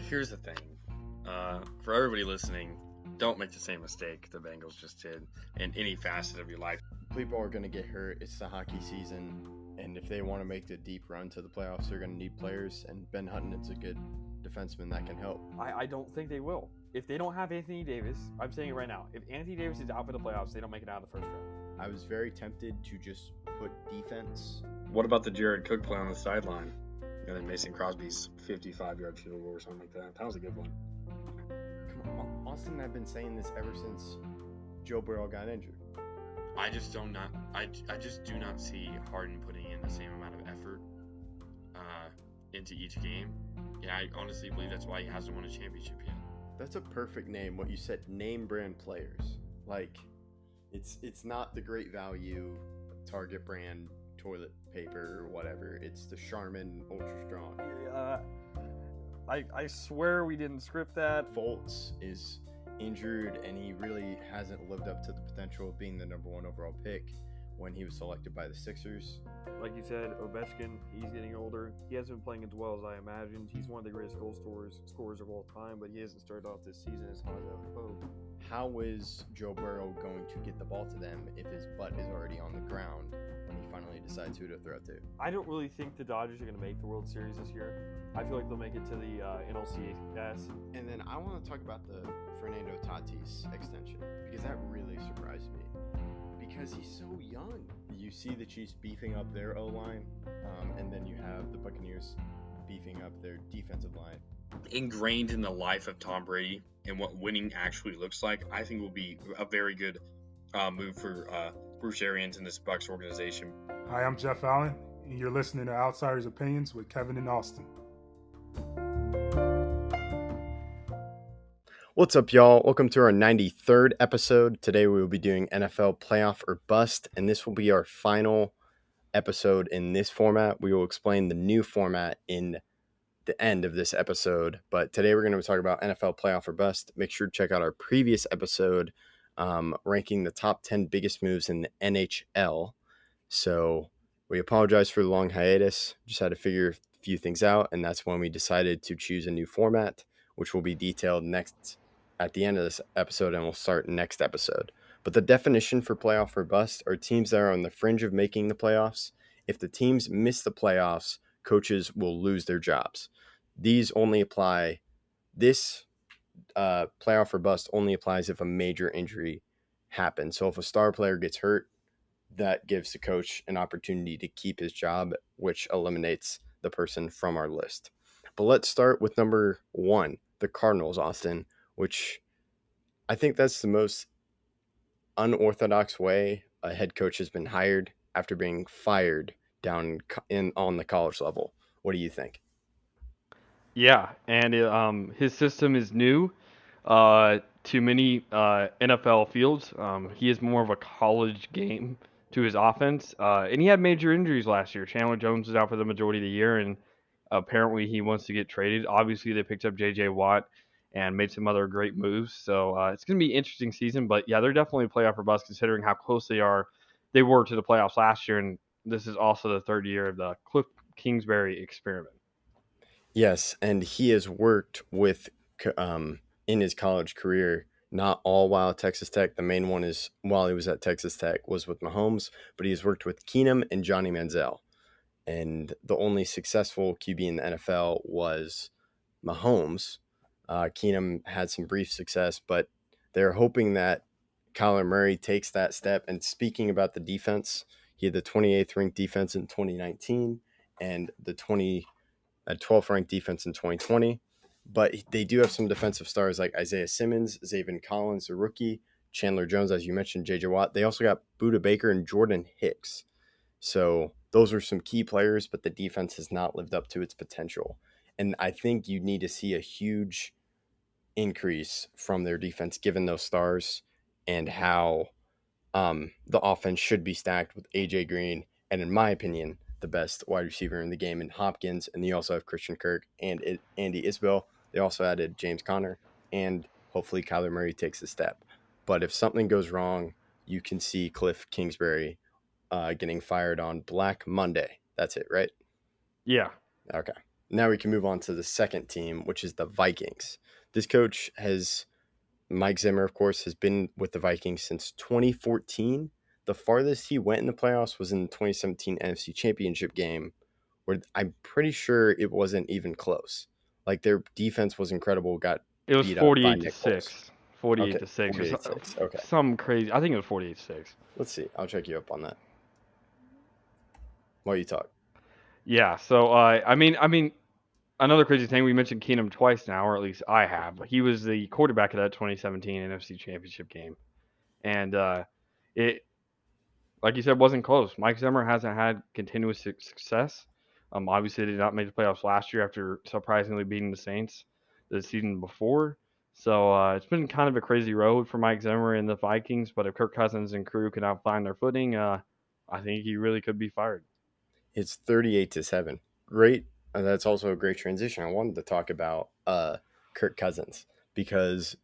here's the thing. For everybody listening, don't make the same mistake the Bengals just did in any facet of your life. People are going to get hurt. It's the hockey season. And if they want to make the deep run to the playoffs, they're going to need players. And Ben Hutton's a good defenseman that can help. I don't think they will. If they don't have Anthony Davis, I'm saying it right now. If Anthony Davis is out for the playoffs, they don't make it out of the first round. I was very tempted to just put defense. What about the Jared Cook play on the sideline? And then Mason Crosby's 55-yard field goal or something like that. That was a good one. Come on, Austin and I've been saying this ever since Joe Burrow got injured. I just do not see Harden putting in the same amount of effort into each game. And I honestly believe that's why he hasn't won a championship yet. That's a perfect name. What you said, name brand players. Like, it's not the great value Target brand toilet paper or whatever. It's the Charmin Ultra Strong. I swear we didn't script that. Fultz is injured, and he really hasn't lived up to the potential of being the number one overall pick when he was selected by the Sixers. Like you said, Ovechkin, he's getting older. He hasn't been playing as well as I imagined. He's one of the greatest goal scorers of all time, but he hasn't started off this season as hot as I would hope. How is Joe Burrow going to get the ball to them if his butt is already on the ground and he finally decides who to throw to? I don't really think the Dodgers are going to make the World Series this year. I feel like they'll make it to the NLCS. And then I want to talk about the Fernando Tatis extension, because that really surprised me. Because he's so young. You see the Chiefs beefing up their O-line, and then you have the Buccaneers beefing up their defensive line. Ingrained in the life of Tom Brady and what winning actually looks like, I think will be a very good move for Bruce Arians and this Bucs organization. Hi, I'm Jeff Allen, and you're listening to Outsiders Opinions with Kevin and Austin. What's up, y'all? Welcome to our 93rd episode. Today we will be doing NFL Playoff or Bust, and this will be our final episode in this format. We will explain the new format in the end of this episode, but today we're going to talk about NFL Playoff or Bust. Make sure to check out our previous episode ranking the top 10 biggest moves in the NHL. So we apologize for the long hiatus. Just had to figure a few things out, and that's when we decided to choose a new format, which will be detailed next at the end of this episode, and we'll start next episode. But the definition for playoff or bust are teams that are on the fringe of making the playoffs. If the teams miss the playoffs, coaches will lose their jobs. These only apply, this playoff or bust only applies if a major injury happens. So if a star player gets hurt, that gives the coach an opportunity to keep his job, which eliminates the person from our list. But let's start with number 1, the Cardinals, Austin, which I think that's the most unorthodox way a head coach has been hired after being fired down on the college level. What do you think? Yeah, and his system is new to many NFL fields. He is more of a college game to his offense, and he had major injuries last year. Chandler Jones was out for the majority of the year, and apparently he wants to get traded. Obviously, they picked up J.J. Watt and made some other great moves. So it's going to be an interesting season. But, yeah, they're definitely a playoff or bust considering how close they were to the playoffs last year. And this is also the third year of the Cliff Kingsbury experiment. Yes, and he has worked with, in his college career, not all while at Texas Tech. The main one is while he was at Texas Tech was with Mahomes, but he has worked with Keenum and Johnny Manziel. And the only successful QB in the NFL was Mahomes. Keenum had some brief success, but they're hoping that Kyler Murray takes that step. And speaking about the defense, he had the 28th ranked defense in 2019 and the 12th ranked defense in 2020. But they do have some defensive stars like Isaiah Simmons, Zaven Collins, the rookie, Chandler Jones, as you mentioned, J.J. Watt. They also got Budda Baker and Jordan Hicks. So those are some key players, but the defense has not lived up to its potential. And I think you need to see a huge increase from their defense given those stars and how the offense should be stacked with A.J. Green and, in my opinion, the best wide receiver in the game in Hopkins. And you also have Christian Kirk and Andy Isbell. They also added James Conner, and hopefully Kyler Murray takes a step. But if something goes wrong, you can see Cliff Kingsbury getting fired on Black Monday. That's it, right? Yeah. Okay. now we can move on to the second team, which is the Vikings. This coach Mike Zimmer, of course, has been with the Vikings since 2014. The farthest he went in the playoffs was in the 2017 NFC Championship game, where I'm pretty sure it wasn't even close. Like, their defense was incredible, got It was beat up by 48 to Nick Foles. 6. 48 Okay, to 6 or 48-6. Okay, some crazy. I think it was 48 to 6. let's see. I'll check you up on that while you talk. Yeah. So I mean, another crazy thing, we mentioned Keenum twice now, or at least I have. He was the quarterback of that 2017 NFC Championship game, and it, like you said, wasn't close. Mike Zimmer hasn't had continuous success. Obviously, they did not make the playoffs last year after surprisingly beating the Saints the season before. So it's been kind of a crazy road for Mike Zimmer and the Vikings. But if Kirk Cousins and crew cannot find their footing, I think he really could be fired. It's 38-7. Great. That's also a great transition. I wanted to talk about Kirk Cousins because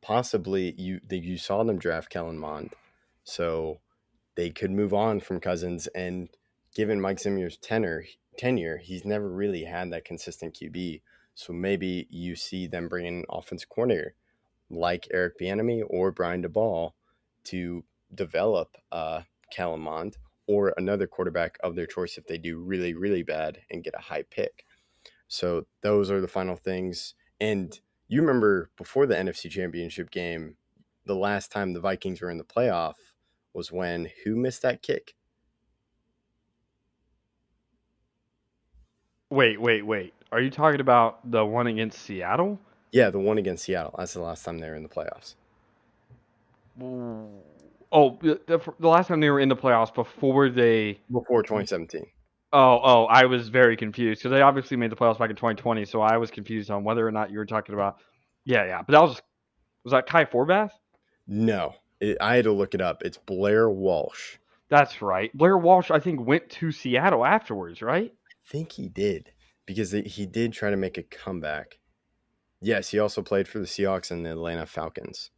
possibly you saw them draft Kellen Mond, so they could move on from Cousins. And given Mike Zimmer's tenure, he's never really had that consistent QB. So maybe you see them bringing an offensive coordinator like Eric Bieniemy or Brian DeBall to develop Kellen Mond or another quarterback of their choice if they do really, really bad and get a high pick. So those are the final things. And you remember before the NFC Championship game, the last time the Vikings were in the playoff was when who missed that kick? Wait. Are you talking about the one against Seattle? Yeah, the one against Seattle. That's the last time they were in the playoffs. Oh, the last time they were in the playoffs before 2017. Oh, I was very confused because they obviously made the playoffs back in 2020, so I was confused on whether or not you were talking about. Yeah, but that was that Kai Forbath? No, I had to look it up. It's Blair Walsh. That's right. Blair Walsh, I think, went to Seattle afterwards, right? I think he did because he did try to make a comeback. Yes, he also played for the Seahawks and the Atlanta Falcons.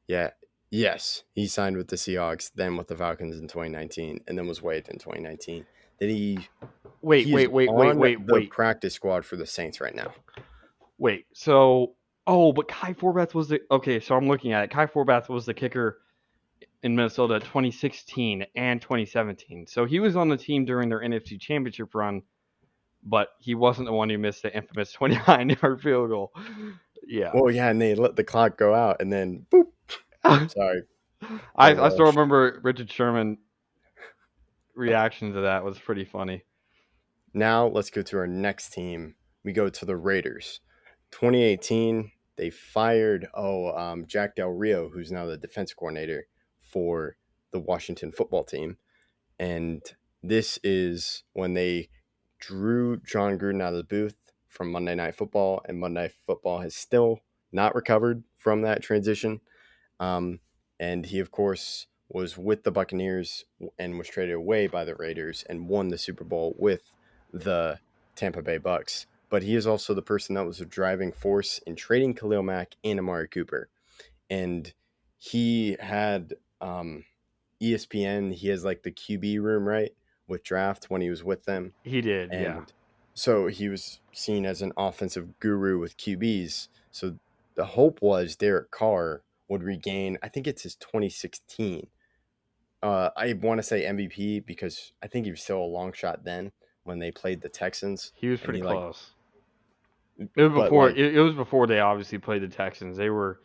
Yeah. Yes, he signed with the Seahawks, then with the Falcons in 2019, and then was waived in 2019. Then he Wait. the practice squad for the Saints right now. Wait. But Kai Forbath was okay. So I'm looking at it. Kai Forbath was the kicker in Minnesota 2016 and 2017. So he was on the team during their NFC Championship run, but he wasn't the one who missed the infamous 29-yard field goal. Yeah. Well, yeah, and they let the clock go out, and then boop. Sorry. I still remember Richard Sherman reaction to that was pretty funny. Now let's go to our next team. We go to the Raiders. 2018, they fired Jack Del Rio, who's now the defense coordinator for the Washington football team. And this is when they drew John Gruden out of the booth from Monday Night Football, and Monday Night Football has still not recovered from that transition. And he, of course, was with the Buccaneers and was traded away by the Raiders and won the Super Bowl with the Tampa Bay Bucks. But he is also the person that was a driving force in trading Khalil Mack and Amari Cooper. And he had ESPN, he has like the QB room, right, with draft when he was with them. He did, and yeah. So he was seen as an offensive guru with QBs. So the hope was Derek Carr would regain, I think it's his 2016. I want to say MVP because I think he was still a long shot then when they played the Texans. He was pretty close. It was before they obviously played the Texans. It was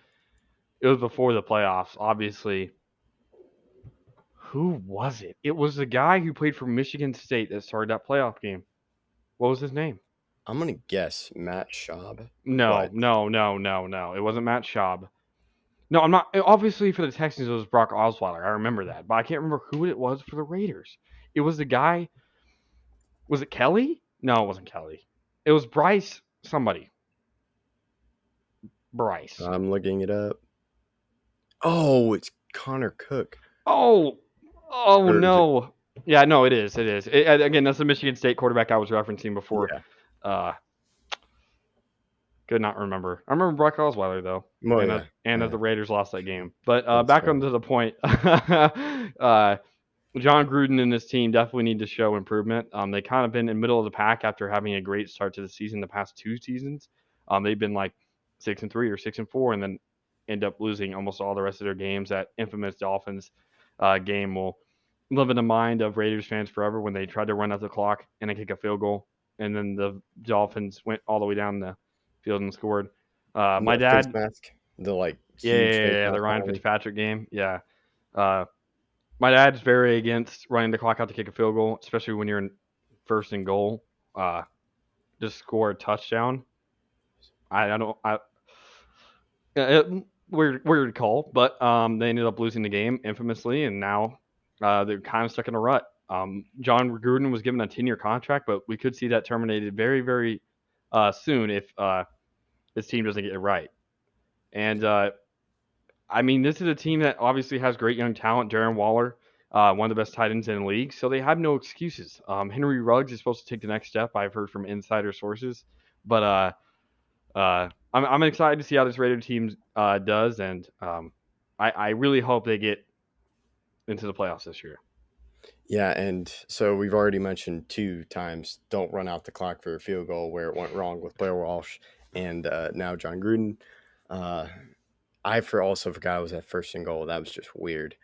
before the playoffs, obviously. Who was it? It was the guy who played for Michigan State that started that playoff game. What was his name? I'm going to guess Matt Schaub. No. It wasn't Matt Schaub. No, I'm not. Obviously, for the Texans, it was Brock Osweiler. I remember that. But I can't remember who it was for the Raiders. It was the guy. Was it Kelly? No, it wasn't Kelly. It was Bryce somebody. Bryce. I'm looking it up. Oh, it's Connor Cook. Oh, no. Yeah, no, it is. Again, that's the Michigan State quarterback I was referencing before. Yeah. Could not remember. I remember Brock Osweiler, though. That the Raiders lost that game. But back onto the point. John Gruden and his team definitely need to show improvement. They kind of been in the middle of the pack after having a great start to the season the past 2 seasons. They've been like 6-3 or 6-4, and then end up losing almost all the rest of their games. That infamous Dolphins game will live in the mind of Raiders fans forever when they tried to run out the clock and then kick a field goal, and then the Dolphins went all the way down the field and scored. My The face dad, mask, the like yeah, yeah, huge yeah, face yeah, the mask Ryan penalty. Fitzpatrick game, yeah. Uh, my dad's very against running the clock out to kick a field goal, especially when you're in first and goal. Uh, just score a touchdown. I don't. Weird call, but they ended up losing the game infamously, and now they're kind of stuck in a rut. John Gruden was given a 10-year contract, but we could see that terminated very, very soon if his team doesn't get it right. And I mean, this is a team that obviously has great young talent. Darren Waller, one of the best tight ends in the league, so they have no excuses. Henry Ruggs is supposed to take the next step. I've heard from insider sources, but I'm excited to see how this Raider team does, and I really hope they get into the playoffs this year. Yeah, and so we've already mentioned 2 times don't run out the clock for a field goal where it went wrong with Blair Walsh and now John Gruden. Uh, also forgot I was at first and goal. That was just weird.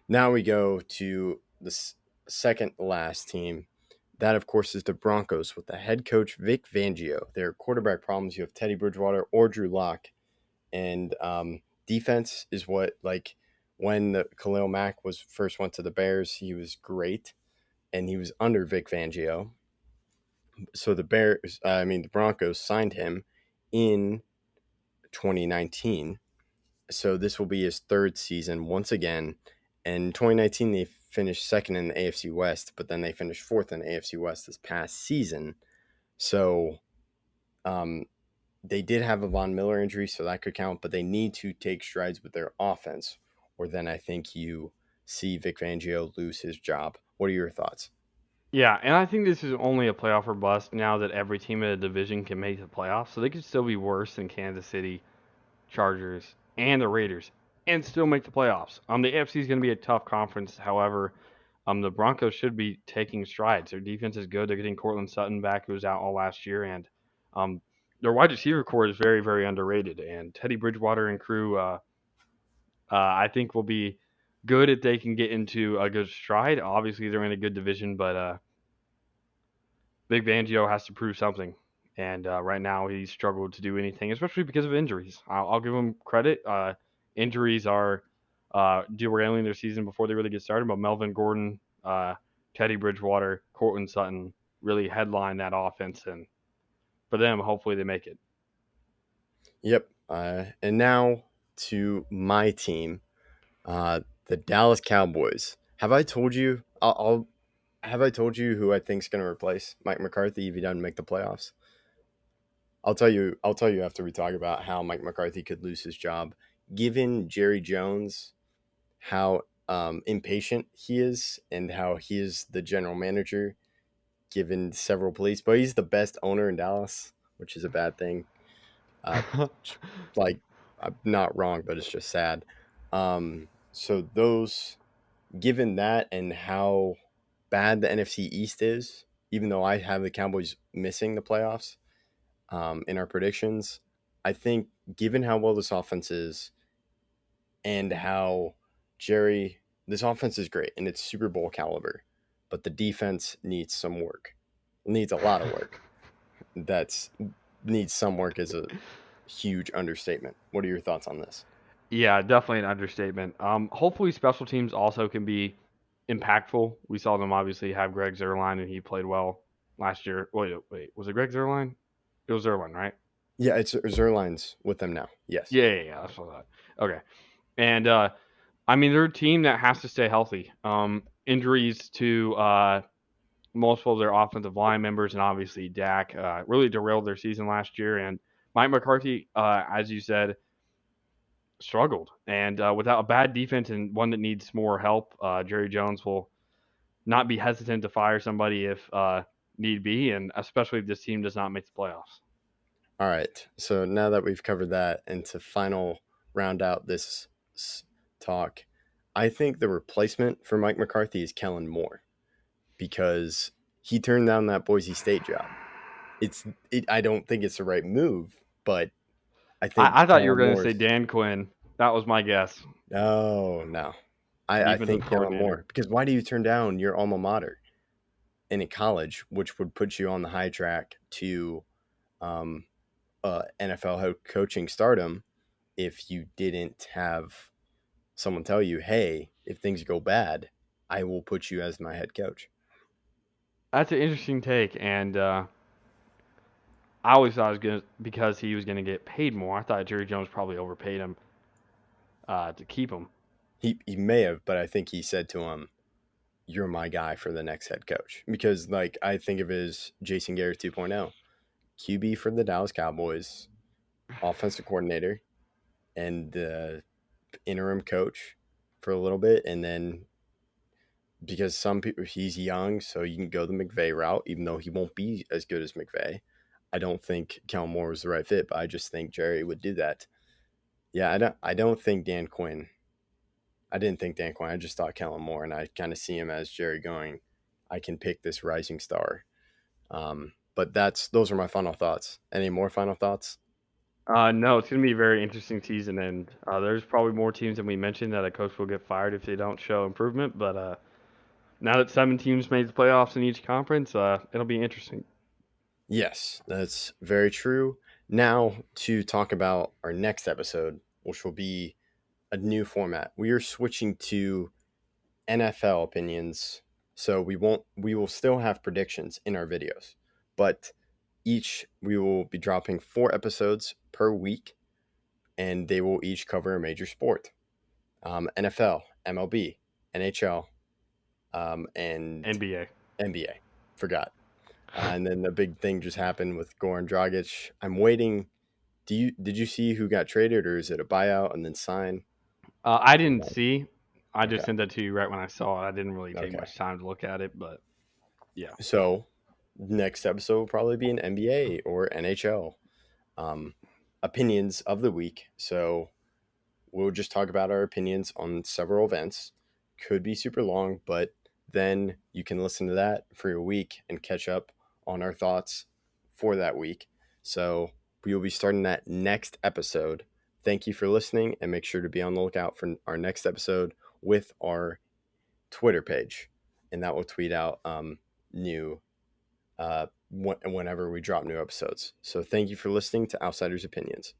Now we go to the second last team. That, of course, is the Broncos with the head coach Vic Fangio. Their quarterback problems, you have Teddy Bridgewater or Drew Lock. And defense is what, like, when the Khalil Mack was first went to the Bears, he was great, and he was under Vic Fangio. So the Broncos signed him in 2019. So this will be his third season once again. In 2019, they finished second in the AFC West, but then they finished fourth in the AFC West this past season. So they did have a Von Miller injury, so that could count, but they need to take strides with their offense, or then I think you see Vic Fangio lose his job. What are your thoughts? Yeah, and I think this is only a playoff or bust now that every team in the division can make the playoffs, so they could still be worse than Kansas City, Chargers, and the Raiders, and still make the playoffs. The AFC is going to be a tough conference. However, the Broncos should be taking strides. Their defense is good. They're getting Cortland Sutton back, who was out all last year, and um, their wide receiver core is very, very underrated. And Teddy Bridgewater and crew, I think, will be good if they can get into a good stride. Obviously, they're in a good division, but Big Fangio has to prove something. And right now, he's struggled to do anything, especially because of injuries. I'll give him credit. Injuries are derailing their season before they really get started. But Melvin Gordon, Teddy Bridgewater, Cortland Sutton really headline that offense. And for them, hopefully they make it. Yep. And now to my team, the Dallas Cowboys. Have I told you? Have I told you who I think is going to replace Mike McCarthy if he doesn't make the playoffs? I'll tell you. I'll tell you after we talk about how Mike McCarthy could lose his job, given Jerry Jones how impatient he is and how he is the general manager, given several police. But he's the best owner in Dallas, which is a bad thing. Like, I'm not wrong, but it's just sad. So those, given that and how bad the NFC East is, even though I have the Cowboys missing the playoffs in our predictions, I think given how well this offense is and how this offense is great and it's Super Bowl caliber, but the defense needs some work. It needs a lot of work. That's needs some work is a huge understatement. What are your thoughts on this? Yeah, definitely an understatement. Hopefully, special teams also can be impactful. We saw them obviously have Greg Zerline, and he played well last year. Wait, was it Greg Zerline? It was Zerline, right? Yeah, it's Zerline's with them now. Yes. Yeah. That's what I thought. Okay, and I mean they're a team that has to stay healthy. Injuries to multiple of their offensive line members, and obviously Dak really derailed their season last year. And Mike McCarthy, as you said, struggled. And without a bad defense and one that needs more help, Jerry Jones will not be hesitant to fire somebody if need be, and especially if this team does not make the playoffs. All right. So now that we've covered that, and to final round out this talk, I think the replacement for Mike McCarthy is Kellen Moore because he turned down that Boise State job. I don't think it's the right move, but I think I thought you were Kellen going to say Moore's Dan Quinn. That was my guess. no. I Defensive think Kellen coordinator. Moore because why do you turn down your alma mater in college, which would put you on the high track to um, NFL coaching stardom if you didn't have someone tell you, hey, if things go bad, I will put you as my head coach. That's an interesting take, and I always thought it was because he was gonna get paid more. I thought Jerry Jones probably overpaid him to keep him. He may have, but I think he said to him, you're my guy for the next head coach. Because, like, I think of it as Jason Garrett 2.0. QB for the Dallas Cowboys, offensive coordinator, and the interim coach for a little bit. And then because some people, he's young, so you can go the McVay route, even though he won't be as good as McVay. I don't think Kellen Moore was the right fit, but I just think Jerry would do that. Yeah, I don't think Dan Quinn. I didn't think Dan Quinn. I just thought Kellen Moore, and I kind of see him as Jerry going, I can pick this rising star. But those are my final thoughts. Any more final thoughts? No, it's gonna be a very interesting season, and there's probably more teams than we mentioned that a coach will get fired if they don't show improvement. But now that 7 teams made the playoffs in each conference, it'll be interesting. Yes, that's very true. Now to talk about our next episode, which will be a new format. We are switching to NFL opinions. So we will still have predictions in our videos, but we will be dropping 4 episodes per week, and they will each cover a major sport. NFL, MLB, NHL, and NBA. NBA. Forgot. And then the big thing just happened with Goran Dragic. I'm waiting. Did you see who got traded, or is it a buyout and then sign? I didn't see. I Okay. just sent that to you right when I saw it. I didn't really take Okay. much time to look at it, but yeah. So next episode will probably be an NBA or NHL opinions of the week. So we'll just talk about our opinions on several events. Could be super long, but then you can listen to that for your week and catch up on our thoughts for that week. So we will be starting that next episode. Thank you for listening, and make sure to be on the lookout for our next episode with our Twitter page, and that will tweet out new whenever we drop new episodes. So thank you for listening to Outsiders Opinions.